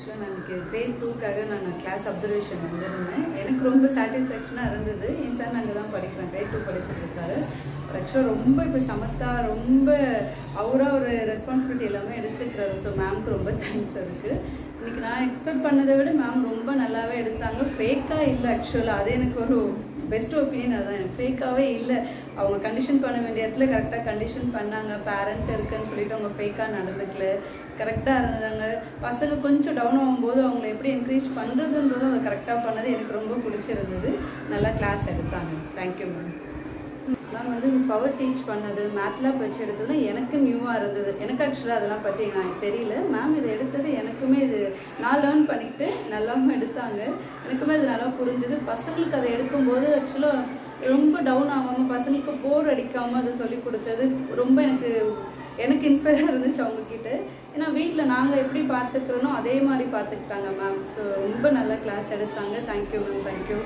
ஆக்சுவலாக நான் கிரேட் 2க்காக நான் கிளாஸ் அப்சர்வேஷன் வந்திருந்தேன். எனக்கு ரொம்ப சாட்டிஸ்ஃபேக்ஷனாக இருந்தது. என் சார் அங்கே தான் படிக்கிறேன், கிரேட் 2 படிச்சுட்டு இருக்காரு. ஆக்சுவலாக ரொம்ப இப்போ சமத்தா ரொம்ப அவராக ஒரு ரெஸ்பான்சிபிலிட்டி எல்லாமே எடுத்துக்கிறாரு. ஸோ மேம்க்கு ரொம்ப தேங்க்ஸ் அதுக்கு. இன்றைக்கி நான் எக்ஸ்பெக்ட் பண்ணதை விட மேம் ரொம்ப நல்லாவே எடுத்தாங்க. ஃபேக்காக இல்லை ஆக்சுவலாக, அது எனக்கு ஒரு பெஸ்ட் ஒப்பீனியன். அதுதான் எனக்கு ஃபேக்காகவே இல்லை. அவங்க கண்டிஷன் பண்ண வேண்டிய இடத்துல கரெக்டாக கண்டிஷன் பண்ணாங்க. பேரண்ட் இருக்குன்னு சொல்லிட்டு அவங்க ஃபேக்காக நடந்துக்கல, கரெக்டாக இருந்தாங்க. பசங்க கொஞ்சம் டவுன் ஆகும்போது அவங்களை எப்படி என்கரேஜ் பண்ணுறதுன்றதும் அதை கரெக்டாக பண்ணது எனக்கு ரொம்ப பிடிச்சிருந்தது. நல்லா கிளாஸ் எடுத்தாங்க. Thank you ma'am. மேம் வந்து பவர் டீச் பண்ணது, மேத்லாப் வச்சு எடுத்ததும் எனக்கு நியூவாக இருந்தது. எனக்கு ஆக்சுவலாக அதெல்லாம் பற்றி எனக்கு தெரியல. மேம் இதை எடுத்தது எனக்குமே இது நான் லேர்ன் பண்ணிக்கிட்டு நல்லாவும் எடுத்தாங்க. எனக்குமே அது நல்லா புரிஞ்சுது. பசங்களுக்கு அதை எடுக்கும்போது ஆக்சுவலாக ரொம்ப டவுன் ஆகாமல் பசங்களுக்கு போர் அடிக்காமல் அதை சொல்லி கொடுத்தது ரொம்ப எனக்கு இன்ஸ்பயராக இருந்துச்சு அவங்கக்கிட்ட. ஏன்னா வீட்டில் நாங்கள் எப்படி பார்த்துக்கிறோனோ அதே மாதிரி பார்த்துக்கிட்டாங்க மேம். ஸோ ரொம்ப நல்ல கிளாஸ் எடுத்தாங்க. Thank you ma'am. தேங்க்யூ.